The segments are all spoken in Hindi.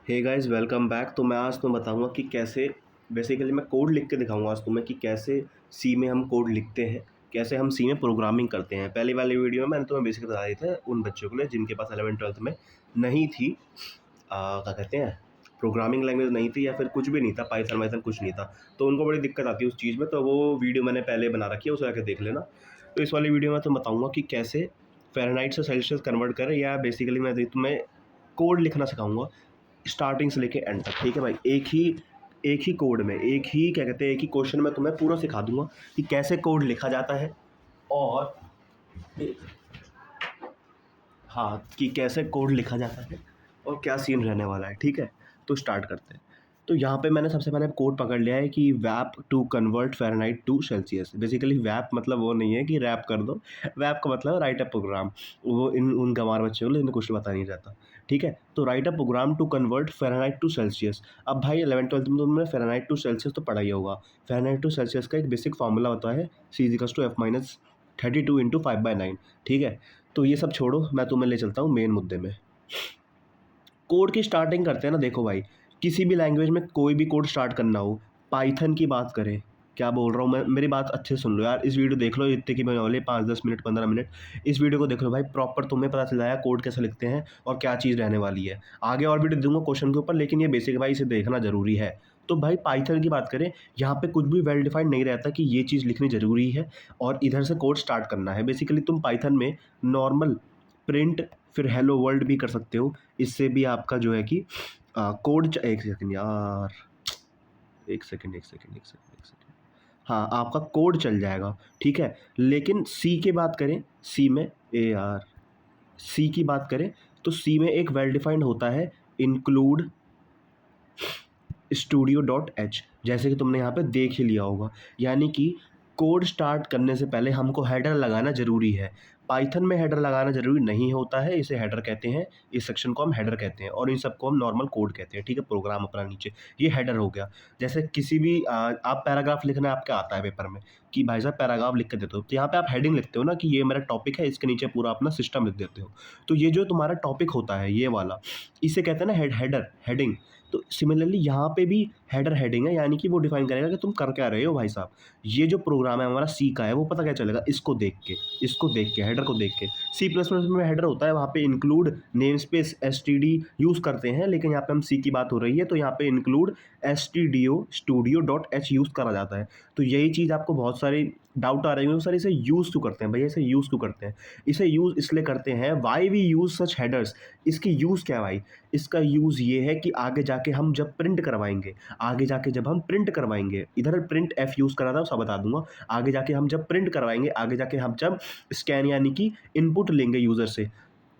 Hey guys welcome back. तो मैं आज तुम्हें बताऊंगा कि कैसे बेसिकली मैं कोड लिख के दिखाऊंगा आज तुम्हें कि कैसे सी में हम कोड लिखते हैं, कैसे हम सी में प्रोग्रामिंग करते हैं। पहले वाली वीडियो में मैंने तुम्हें बेसिकली बताया था उन बच्चों के लिए जिनके पास 11th-12th में नहीं थी, क्या कहते हैं, प्रोग्रामिंग लैंग्वेज नहीं थी या फिर कुछ भी नहीं था, पाइथन वाइथन कुछ नहीं था, तो उनको बड़ी दिक्कत आती है उस चीज़ में। तो वो वीडियो मैंने पहले बना रखी है, उसे आके देख लेना। तो इस वाली वीडियो में तो बताऊँगा कि कैसे फ़ारेनहाइट से सेल्सियस कन्वर्ट करें, या बेसिकली मैं तुम्हें कोड लिखना सिखाऊंगा स्टार्टिंग से लेके एंड तक। ठीक है भाई, एक ही कोड में, एक ही क्या कहते हैं, एक ही क्वेश्चन में तुम्हें पूरा सिखा दूंगा कि कैसे कोड लिखा जाता है, और हाँ, कि कैसे कोड लिखा जाता है और क्या सीन रहने वाला है। ठीक है, तो स्टार्ट करते हैं। तो यहाँ पे मैंने सबसे पहले कोड पकड़ लिया है कि वैप to convert Fahrenheit to Celsius. Basically वैप मतलब वो नहीं है कि रैप कर दो, वैप का मतलब राइट अ प्रोग्राम। वो इन उन गंवार बच्चों को लिए इन्हें कुछ पता नहीं रहता। ठीक है, तो write a program to convert Fahrenheit to Celsius. अब भाई 11th-12th में तुमने फ़ारेनहाइट टू सेल्सियस तो पढ़ा ही होगा। फ़ारेनहाइट टू सेल्सियस का एक बेसिक फार्मूला होता है C=F-32 × 5/9। ठीक है, तो ये सब छोड़ो, मैं तुम्हें ले चलता हूँ मेन मुद्दे में। कोड की स्टार्टिंग करते हैं ना। देखो भाई, किसी भी लैंग्वेज में कोई भी कोड स्टार्ट करना हो, पाइथन की बात करें, क्या बोल रहा हूँ मैं, मेरी बात अच्छे से सुन लो यार। इस वीडियो देख लो, इतने की बनने वाली है, 5-10 मिनट 15 मिनट। इस वीडियो को देख लो भाई, प्रॉपर तुम्हें पता चल जाएगा कोड कैसे लिखते हैं और क्या चीज़ रहने वाली है। आगे और वीडियो दूंगा क्वेश्चन के ऊपर, लेकिन ये बेसिक भाई इसे देखना जरूरी है। तो भाई पाइथन की बात करें, यहाँ पे कुछ भी वेल डिफाइंड नहीं रहता कि ये चीज़ लिखनी जरूरी है और इधर से कोड स्टार्ट करना है। बेसिकली तुम पाइथन में नॉर्मल प्रिंट फिर हेलो वर्ल्ड भी कर सकते हो। इससे भी आपका जो है कि कोड, एक सेकंड यार, एक सेकंड, हाँ, आपका कोड चल जाएगा। ठीक है, लेकिन सी की बात करें, सी में सी की बात करें तो सी में एक वेल डिफाइंड होता है इंक्लूड studio.h, जैसे कि तुमने यहाँ पे देख ही लिया होगा। यानी कि कोड स्टार्ट करने से पहले हमको हेडर लगाना ज़रूरी है। पाइथन में हेडर लगाना ज़रूरी नहीं होता है, इसे हेडर कहते हैं, इस सेक्शन को हम हेडर कहते हैं और इन सबको हम नॉर्मल कोड कहते हैं। ठीक है, प्रोग्राम अपना नीचे, ये हेडर हो गया। जैसे किसी भी आप पैराग्राफ लिखना आपका आता है पेपर में कि भाई साहब पैराग्राफ लिख के देते हो, तो यहाँ पे आप हेडिंग लिखते हो ना कि ये मेरा टॉपिक है, इसके नीचे पूरा अपना सिस्टम लिख देते हो। तो ये जो तुम्हारा टॉपिक होता है ये वाला, इसे कहते हैं ना हेडर, हेडिंग। तो सिमिलरली यहाँ पे भी हेडर हेडिंग है, यानी कि वो डिफाइन करेगा कि तुम कर क्या रहे हो भाई साहब। ये जो प्रोग्राम है हमारा सी का है, वो पता क्या चलेगा, इसको देख के हेडर को देख के। C++ में हेडर होता है, वहाँ पे include name space std use करते हैं, लेकिन यहाँ पे हम सी की बात हो रही है तो यहाँ पे इंक्लूड studio.h यूज़ करा जाता है। तो यही चीज़ आपको बहुत सारी डाउट आ रही है सर, इसे यूज़ क्यों करते हैं भैया, इसे यूज़ क्यों करते हैं। इसे यूज़ इसलिए करते हैं, why we use such headers. इसकी यूज़ क्या है भाई, इसका यूज़ ये है कि आगे जाके हम जब प्रिंट करवाएंगे, आगे जाके जब हम प्रिंट करवाएंगे, इधर प्रिंट एफ यूज़ करा था सब बता दूंगा। आगे जाके हम जब प्रिंट करवाएंगे, आगे जाके हम जब स्कैन यानी कि इनपुट लेंगे यूज़र से,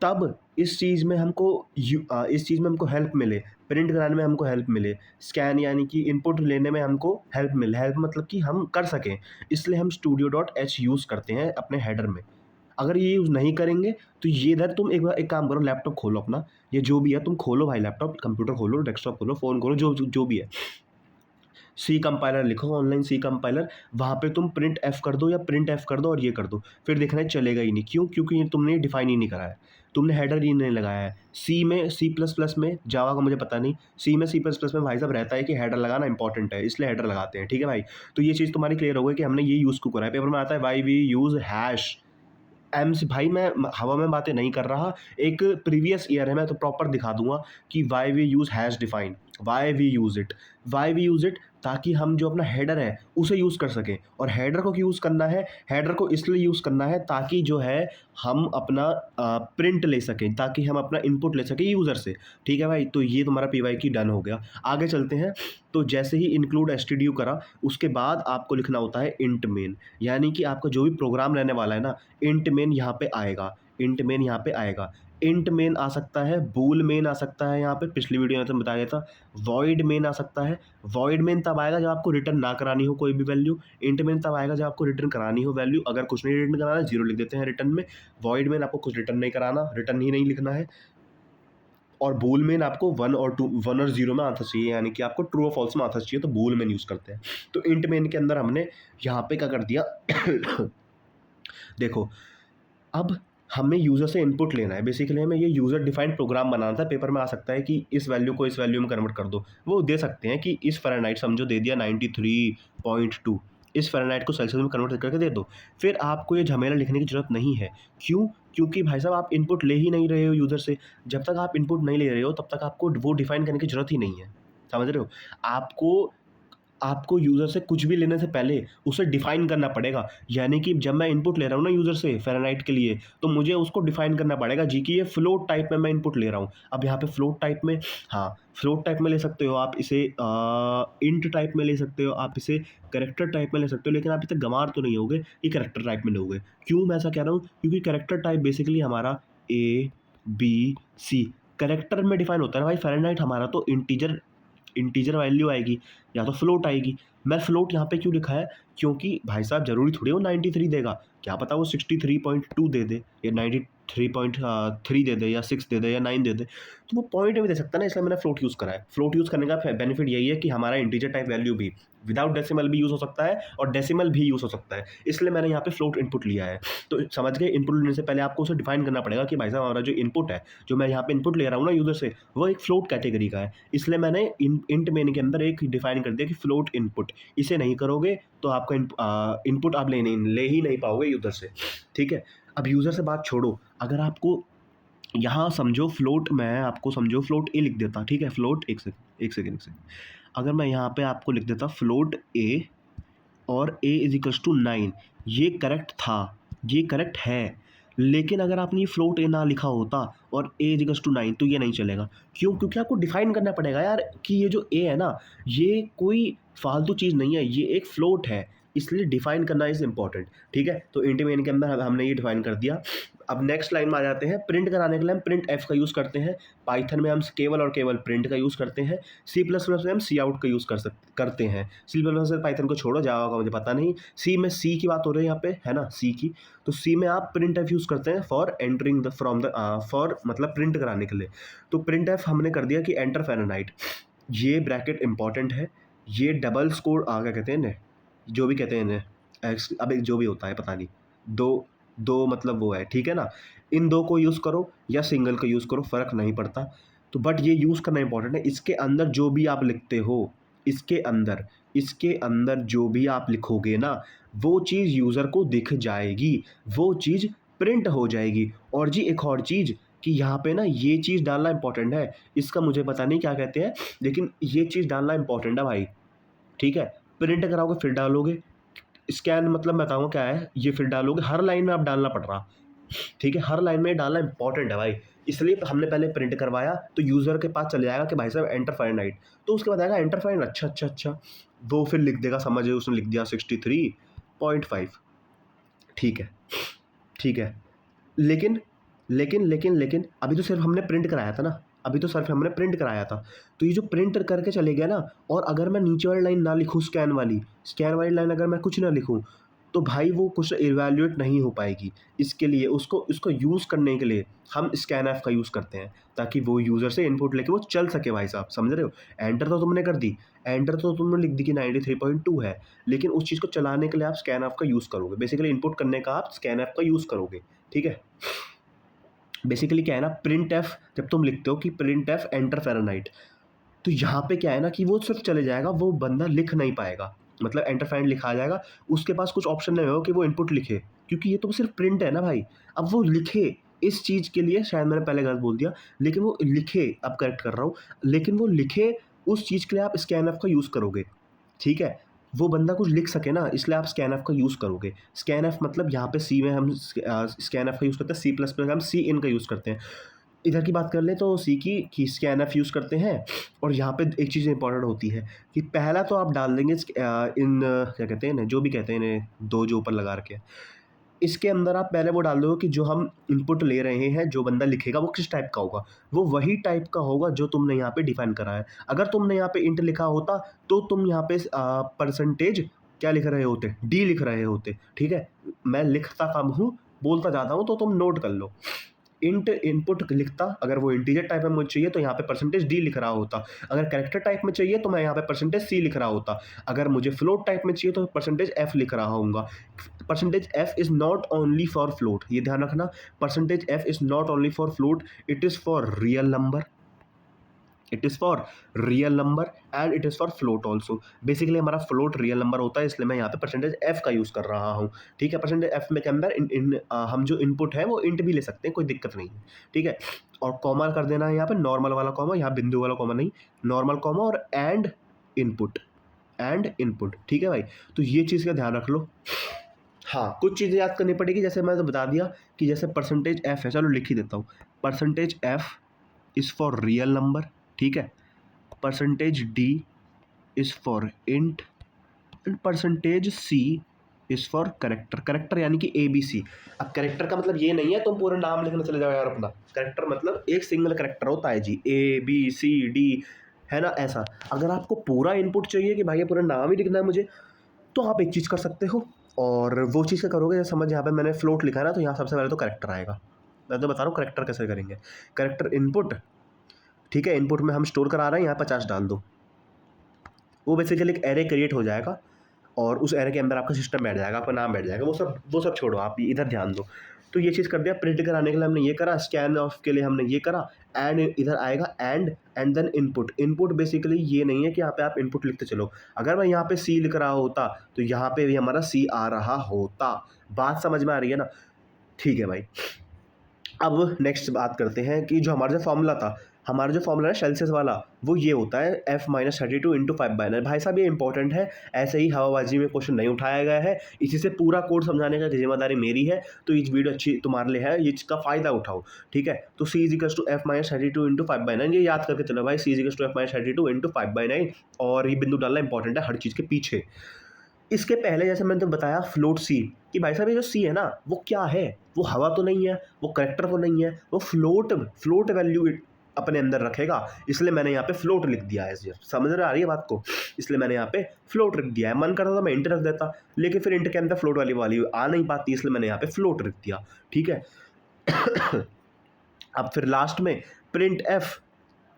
तब इस चीज़ में हमको हेल्प मिले, प्रिंट कराने में हमको हेल्प मिले, स्कैन यानी कि इनपुट लेने में हमको हेल्प मिले, हेल्प मतलब कि हम कर सकें, इसलिए हम studio.h यूज़ करते हैं अपने हेडर में। अगर ये यूज़ नहीं करेंगे तो ये इधर तुम एक बार एक काम करो, लैपटॉप खोलो अपना, ये जो भी है तुम खोलो भाई, लैपटॉप कंप्यूटर खोलो, डेस्कटॉप खोलो, फ़ोन खोलो, जो भी है, सी कंपाइलर लिखो, ऑनलाइन सी कंपाइलर, वहाँ पे तुम प्रिंट एफ कर दो या प्रिंट एफ कर दो और ये कर दो, फिर देखना है चलेगा ही नहीं। क्यों? क्योंकि ये तुमने डिफाइन ही नहीं करा है, तुमने हेडर ही नहीं लगाया है। सी में, C++ में, जावा का मुझे पता नहीं, C++ में भाई साहब रहता है कि हेडर लगाना इंपॉर्टेंट है, इसलिए हेडर लगाते हैं। ठीक है भाई, तो ये चीज़ तुम्हारी क्लियर हो गई कि हमने ये यूज़ क्यों करा है। पेपर में आता है why we use hash M से। भाई मैं हवा में बातें नहीं कर रहा, एक प्रीवियस ईयर है, मैं तो प्रॉपर दिखा दूंगा कि why we use hash define, why we use it, ताकि हम जो अपना हेडर है उसे यूज़ कर सकें। और हेडर को क्यों यूज़ करना है, हेडर को इसलिए यूज़ करना है ताकि जो है हम अपना प्रिंट ले सकें, ताकि हम अपना इनपुट ले सकें यूज़र से। ठीक है भाई, तो ये तुम्हारा पी की डन हो गया। आगे चलते हैं। तो जैसे ही इंक्लूड एसटीडीयू करा, उसके बाद आपको लिखना होता है इंट मेन, यानी कि आपका जो भी प्रोग्राम रहने वाला है ना, इंट मेन यहाँ पे आएगा, इंट मेन यहाँ पे आएगा। इंट मेन आ सकता है, बूल मेन आ सकता है, यहाँ पे पिछली वीडियो में तो बताया था, वॉइड मेन आ सकता है। वॉइड मेन तब आएगा जब आपको रिटर्न ना करानी हो कोई भी वैल्यू, इंट मेन तब आएगा जब आपको रिटर्न करानी हो वैल्यू। अगर कुछ नहीं रिटर्न कराना है, जीरो लिख देते हैं रिटर्न में। वॉइड मेन आपको कुछ रिटर्न नहीं कराना, रिटर्न ही नहीं लिखना है। और बूल मेन आपको 1 और 0 में आना चाहिए, यानी कि आपको ट्रू और फॉल्स में आना चाहिए, तो बूल मेन यूज़ करते हैं। तो इंट मेन के अंदर हमने यहाँ पे क्या कर दिया देखो, अब हमें यूज़र से इनपुट लेना है। बेसिकली हमें ये यूज़र डिफाइंड प्रोग्राम बनाना था। पेपर में आ सकता है कि इस वैल्यू को इस वैल्यू में कन्वर्ट कर दो। वो दे सकते हैं कि इस फ़ारेनहाइट समझो दे दिया 93.2, इस फ़ारेनहाइट को सेल्सियस में कन्वर्ट करके दे दो। फिर आपको ये झमेला लिखने की ज़रूरत नहीं है। क्यों? क्योंकि भाई साहब आप इनपुट ले ही नहीं रहे हो यूज़र से। जब तक आप इनपुट नहीं ले रहे हो तब तक आपको वो डिफाइन करने की ज़रूरत ही नहीं है। समझ रहे हो? आपको आपको यूज़र से कुछ भी लेने से पहले उसे डिफ़ाइन करना पड़ेगा। यानी कि जब मैं इनपुट ले रहा हूँ ना यूज़र से फ़ारेनहाइट के लिए, तो मुझे उसको डिफ़ाइन करना पड़ेगा जी कि ये फ्लोट टाइप में मैं इनपुट ले रहा हूँ। अब यहाँ पे फ्लोट टाइप में, हाँ, फ्लोट टाइप में ले सकते हो आप इसे, इंट टाइप में ले सकते हो, आप इसे कैरेक्टर टाइप में ले सकते हो, लेकिन आप इसे गँवार तो नहीं होगे कि कैरेक्टर टाइप में लोगे। क्यों मैं ऐसा कह रहा हूँ? क्योंकि कैरेक्टर टाइप बेसिकली हमारा ए, बी, सी कैरेक्टर में डिफ़ाइन होता है ना भाई। फ़ारेनहाइट हमारा तो इंटीजर वैल्यू आएगी या तो फ्लोट आएगी। मैं फ्लोट यहाँ पे क्यों लिखा है? क्योंकि भाई साहब ज़रूरी थोड़ी वो 93 देगा, क्या पता वो 63.2 दे दे या 93.3 दे दे या 6 दे दे या 9 दे दे, तो वो पॉइंट भी दे सकता है ना, इसलिए मैंने फ्लोट यूज़ करा है। फ्लोट यूज़ करने का बेनिफिट यही है कि हमारा इंटीजर टाइप वैल्यू भी विदाउट डेसिमल भी यूज़ हो सकता है और डेसिमल भी यूज़ हो सकता है, इसलिए मैंने यहाँ पे फ्लोट इनपुट लिया है। तो समझ गए, इनपुट लेने से पहले आपको उसे डिफाइन करना पड़ेगा कि भाई साहब हमारा जो इनपुट है, जो मैं यहाँ पे इनपुट ले रहा हूँ ना यूज़र से, वो एक फ्लोट कैटेगरी का है। इसलिए मैंने इंट मेन के अंदर एक डिफाइन कर दिया कि फ्लोट इनपुट। इसे नहीं करोगे तो आपका इनपुट आप ले ही नहीं पाओगे यूज़र से। ठीक है? अब यूज़र से बात छोड़ो, अगर आपको यहाँ समझो फ्लोट, मैं आपको समझो फ्लोट ए लिख देता, ठीक है? फ्लोट एक सेकंड। अगर मैं यहाँ पे आपको लिख देता फ्लोट ए और a इज इक्वल्स टू 9, ये करेक्ट था, ये करेक्ट है। लेकिन अगर आपने ये फ्लोट ए ना लिखा होता और a इज इक्वल्स टू 9 तो ये नहीं चलेगा। क्यों? क्योंकि आपको डिफाइन करना पड़ेगा यार कि ये जो a है ना, ये कोई फालतू चीज़ नहीं है, ये एक फ्लोट है, इसलिए डिफाइन करना इज़ इम्पॉर्टेंट। ठीक है? तो इंट मेन के अंदर हमने ये डिफाइन कर दिया। अब नेक्स्ट लाइन में आ जाते हैं। प्रिंट कराने के लिए हम प्रिंट एफ का यूज़ करते हैं। पाइथन में हम केवल और केवल प्रिंट का यूज़ करते हैं। सी प्लस प्लस में हम सी आउट का यूज़ करते हैं। सी प्लस प्लस पाइथन को छोड़ो, जावा का मुझे पता नहीं। सी में सी की बात हो रही है यहाँ पे, है ना, सी की। तो सी में आप प्रिंट एफ यूज़ करते हैं for entering the from the for मतलब प्रिंट कराने के लिए। तो प्रिंट एफ हमने कर दिया कि एंटर फ़ारेनहाइट। ये ब्रैकेट इंपॉर्टेंट है। ये डबल स्कोर क्या कहते हैं इन्हें, जो भी कहते हैं इन्हें, अब एक जो भी होता है पता नहीं, दो दो मतलब वो है, ठीक है ना? इन दो को यूज़ करो या सिंगल का यूज़ करो, फ़र्क नहीं पड़ता। तो बट ये यूज़ करना इंपॉर्टेंट है। इसके अंदर जो भी आप लिखते हो, इसके अंदर जो भी आप लिखोगे ना, वो चीज़ यूज़र को दिख जाएगी, वो चीज़ प्रिंट हो जाएगी। और जी एक और चीज़ कि यहाँ पे ना ये चीज़ डालना इंपॉर्टेंट है। इसका मुझे पता नहीं क्या कहते हैं, लेकिन ये चीज़ डालना इंपॉर्टेंट है भाई। ठीक है? प्रिंट कराओगे फिर डालोगे, स्कैन मतलब मैं बताऊँगा क्या है, ये फिर डालोगे, हर लाइन में आप डालना पड़ रहा। ठीक है? हर लाइन में डालना इंपॉर्टेंट है भाई। इसलिए हमने पहले प्रिंट करवाया, तो यूज़र के पास चले जाएगा कि भाई साहब एंटर फ़ारेनहाइट। तो उसके बाद आएगा एंटर फ़ारेनहाइट, अच्छा। वो फिर लिख देगा, समझिए उसने लिख दिया 63.5। ठीक है, ठीक है। लेकिन अभी तो सिर्फ हमने प्रिंट कराया था ना, अभी तो सिर्फ हमने प्रिंट कराया था। तो ये जो प्रिंट करके चले गया ना, और अगर मैं नीचे वाली लाइन ना लिखूँ, स्कैन वाली लाइन अगर मैं कुछ ना लिखूँ, तो भाई वो कुछ इवैल्यूएट नहीं हो पाएगी। इसके लिए उसको यूज़ करने के लिए हम स्कैनएफ का यूज़ करते हैं, ताकि वो यूज़र से इनपुट लेके वो चल सके भाई साहब, समझ रहे हो? एंटर तो तुमने कर दी, एंटर तो तुमने लिख दी कि 93.2 है, लेकिन उस चीज़ को चलाने के लिए आप स्कैनएफ का यूज़ करोगे। बेसिकली इनपुट करने का आप स्कैनएफ का यूज़ करोगे, ठीक है? बेसिकली क्या है ना, प्रिंट एफ जब तुम लिखते हो कि प्रिंट एफ एंटर फ़ारेनहाइट, तो यहाँ पे क्या है ना कि वो सिर्फ चले जाएगा, वो बंदा लिख नहीं पाएगा। मतलब एंटर फ़ारेनहाइट लिखा आ जाएगा, उसके पास कुछ ऑप्शन नहीं होगा कि वो इनपुट लिखे, क्योंकि ये तो सिर्फ प्रिंट है ना भाई। अब वो लिखे, इस चीज़ के लिए शायद मैंने पहले गलत बोल दिया, लेकिन वो लिखे, अब करेक्ट कर रहा हूँ, लेकिन वो लिखे उस चीज़ के लिए आप स्कैनएफ का यूज़ करोगे, ठीक है? वो बंदा कुछ लिख सके ना, इसलिए आप स्कैनएफ का यूज़ करोगे। स्कैनएफ मतलब यहाँ पे सी में हम स्कैनएफ का यूज़ करते हैं, सी प्लस प्लस हम सी इन का यूज़ करते हैं। इधर की बात कर लें तो सी की कि स्कैनएफ यूज़ करते हैं। और यहाँ पे एक चीज़ इंपॉर्टेंट होती है कि पहला तो आप डाल देंगे क्या कहते हैं इन्हें, जो भी कहते हैं इन्हें, दो जो ऊपर लगा रखे हैं, इसके अंदर आप पहले वो डाल दो कि जो हम इनपुट ले रहे हैं, जो बंदा लिखेगा वो किस टाइप का होगा, वो वही टाइप का होगा जो तुमने यहाँ पे डिफाइन करा है। अगर तुमने यहाँ पे इंट लिखा होता तो तुम यहाँ पे परसेंटेज क्या लिख रहे होते, डी लिख रहे होते, ठीक है? मैं लिखता कम हूँ, बोलता ज़्यादा हूँ, तो तुम नोट कर लो। इंट इनपुट लिखता, अगर वो इंटीजर टाइप में मुझे चाहिए तो यहाँ पे परसेंटेज डी लिख रहा होता, अगर कैरेक्टर टाइप में चाहिए तो मैं यहाँ पे परसेंटेज सी लिख रहा होता, अगर मुझे फ्लोट टाइप में चाहिए तो परसेंटेज एफ लिख रहा होऊंगा। Percentage F is not only for float, ये ध्यान रखना, percentage F is not only for float, it is for real number, it is for real number and it is for float also. Basically हमारा फ्लोट रियल नंबर होता है, इसलिए मैं यहाँ पे परसेंटेज एफ का यूज़ कर रहा हूँ। ठीक है, परसेंटेज एफ में के अंदर हम जो इनपुट है वो इंट भी ले सकते हैं, कोई दिक्कत नहीं है। ठीक है, और कॉमा कर देना है यहाँ पे, नॉर्मल वाला कॉमा, यहाँ बिंदु वाला कॉमा नहीं, नॉर्मल कॉमा और एंड इनपुट, एंड इनपुट। ठीक है भाई, तो ये चीज़ का ध्यान रख लो। हाँ, कुछ चीज़ें याद करनी पड़ेगी, जैसे मैंने तो बता दिया कि जैसे परसेंटेज एफ है, चलो लिख ही देता हूँ, percentage F is for real number, ठीक है, percentage D is for int and percentage C is for character. Character यानी कि ए बी सी। अब करेक्टर का मतलब ये नहीं है तुम पूरा नाम लिखने चले जाओ यार अपना, करेक्टर मतलब एक सिंगल करेक्टर होता है जी, ए बी सी डी, है ना, ऐसा। अगर आपको पूरा इनपुट चाहिए कि भाई ये पूरा नाम ही लिखना है मुझे, तो आप एक चीज़ कर सकते हो, और वो चीज़ क्या करोगे, जैसे समझ यहाँ पे मैंने फ्लोट लिखा है ना, तो यहाँ सबसे पहले तो करेक्टर आएगा। मैं तो बता रहा हूँ करेक्टर कैसे करेंगे। करेक्टर इनपुट, ठीक है, इनपुट में हम स्टोर करा रहे हैं, यहाँ 50 डाल दो, वो बेसिकली एक एरे क्रिएट हो जाएगा और उस एरे के अंदर आपका सिस्टम बैठ जाएगा, आपका नाम बैठ जाएगा, वो सब छोड़ो, आप इधर ध्यान दो। तो ये चीज़ कर दिया, प्रिंट कराने के लिए हमने ये करा, स्कैन ऑफ के लिए हमने ये करा, एंड इधर आएगा and then input. Input basically ये नहीं है कि यहाँ पे आप इनपुट लिखते चलो, अगर मैं यहाँ पे सी लिख रहा होता तो यहाँ पे भी हमारा सी आ रहा होता। बात समझ में आ रही है ना? ठीक है भाई, अब नेक्स्ट बात करते हैं कि जो हमारा जो फॉर्मूला था, हमारा जो फॉर्मूला है सेल्सियस वाला, वो ये होता है f-32 इंटू 5/9। भाई साहब ये इंपॉर्टेंट है, ऐसे ही हवाबाजी में क्वेश्चन नहीं उठाया गया है, इसी से पूरा कोड समझाने का जिम्मेदारी मेरी है, तो ये वीडियो अच्छी तुम्हारे लिए है, इसका फ़ायदा उठाओ। ठीक है, तो c equals to f-32 into 5/9, ये याद करके चलो भाई, c equals to f-32 into 5/9, और ये बिंदु डालना इंपॉर्टेंट है हर चीज़ के पीछे। इसके पहले जैसे मैंने तो बताया फ्लोट सी, कि भाई साहब ये जो सी है ना, वो क्या है, वो हवा तो नहीं है, वो करेक्टर तो नहीं है, वो फ्लोट वैल्यू अपने अंदर रखेगा, इसलिए मैंने यहाँ पे फ्लोट लिख दिया है। समझ में आ रही है बात को? इसलिए मैंने यहाँ पे फ्लोट लिख दिया है। मन करता था मैं इंट रख देता, लेकिन फिर इंट के अंदर फ्लोट वाली आ नहीं पाती, इसलिए मैंने यहाँ पे फ्लोट लिख दिया। ठीक है अब फिर लास्ट में प्रिंट एफ,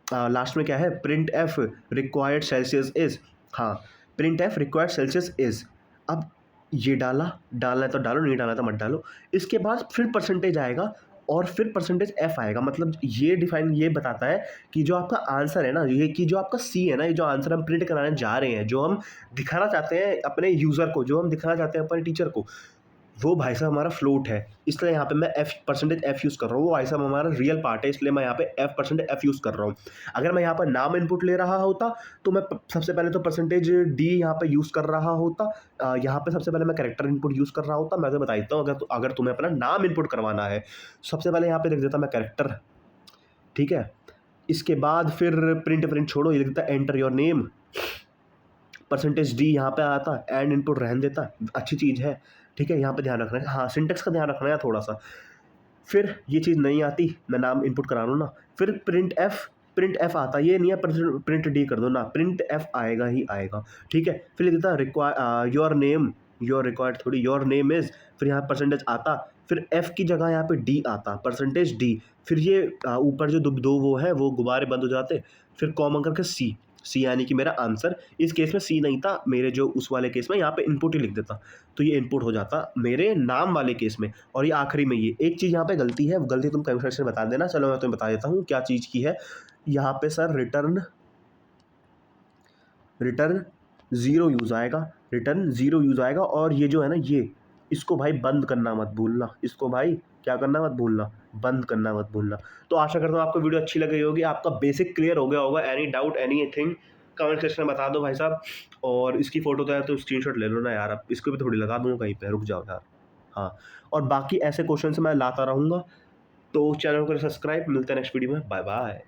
लास्ट में क्या है, printf required Celsius is, हाँ, printf required Celsius is. अब ये डालना है तो डालो, नहीं डालना तो मत डालो। इसके बाद फिर परसेंटेज आएगा और फिर परसेंटेज एफ आएगा, मतलब ये बताता है कि जो आपका आंसर है ना, ये कि जो आपका सी है ना, ये जो आंसर हम प्रिंट कराने जा रहे हैं, जो हम दिखाना चाहते हैं अपने यूज़र को, जो हम दिखाना चाहते हैं अपने टीचर को, वो भाई साहब हमारा फ्लोट है, इसलिए यहाँ पे मैं परसेंटेज एफ यूज़ कर रहा हूँ। वो भाई साहब हमारा रियल पार्ट है, इसलिए मैं यहाँ पे परसेंटेज एफ यूज़ कर रहा हूँ। अगर मैं यहाँ पर नाम इनपुट ले रहा होता तो मैं सबसे पहले तो परसेंटेज डी यहाँ पे यूज़ कर रहा होता, यहाँ पे सबसे पहले मैं कैरेक्टर इनपुट यूज़ कर रहा होता। मैं तो बता देता हूँ, अगर तुम्हें अपना नाम इनपुट करवाना है, सबसे पहले यहाँ पे लिख देता मैं कैरेक्टर, ठीक है। इसके बाद फिर प्रिंट छोड़ो, ये लिख देता enter your name, percentage D यहाँ पे आता, एंड इनपुट रहने देता, अच्छी चीज़ है। ठीक है, यहाँ पे ध्यान रखना है, हाँ सिंटेक्स का ध्यान रखना है थोड़ा सा। फिर ये चीज़ नहीं आती, मैं नाम इनपुट करा लूँ ना, फिर प्रिंट एफ आता, ये नहीं है प्रिंट डी कर दो ना, प्रिंट एफ आएगा ही आएगा। ठीक है, फिर लिख देता योर नेम, योर रिक्वायर्ड थोड़ी, योर नेम इज़, फिर यहाँ परसेंटेज आता, फिर एफ की जगह यहाँ पे डी आता, परसेंटेज डी, फिर ये ऊपर जो दो वो है वो गुब्बारे बंद हो जाते, फिर कॉमन करके सी यानी कि मेरा आंसर। इस केस में सी नहीं था, मेरे जो उस वाले केस में यहाँ पे इनपुट ही लिख देता, तो ये इनपुट हो जाता मेरे नाम वाले केस में। और ये आखिरी में ये एक चीज़ यहाँ पे गलती है, वो गलती तुम कमेंट सेक्शन में बता देना, चलो मैं तुम्हें बता देता हूँ क्या चीज़ की है। यहाँ पे सर रिटर्न ज़ीरो यूज़ आएगा, और ये जो है ना, ये इसको भाई बंद करना मत भूलना, इसको भाई क्या करना मत भूलना, बंद करना मत भूलना। तो आशा करता हूँ आपको वीडियो अच्छी लगी होगी, आपका बेसिक क्लियर हो गया होगा। Any doubt anything comment section में बता दो भाई साहब, और इसकी फ़ोटो तो है तो स्क्रीनशॉट ले लो ना यार, अब इसको भी थोड़ी लगा दूँगा कहीं पे, रुक जाओ यार। हाँ, और बाकी ऐसे क्वेश्चन मैं लाता रहूँगा, तो चैनल को सब्सक्राइब, मिलते हैं नेक्स्ट वीडियो में, बाय बाय।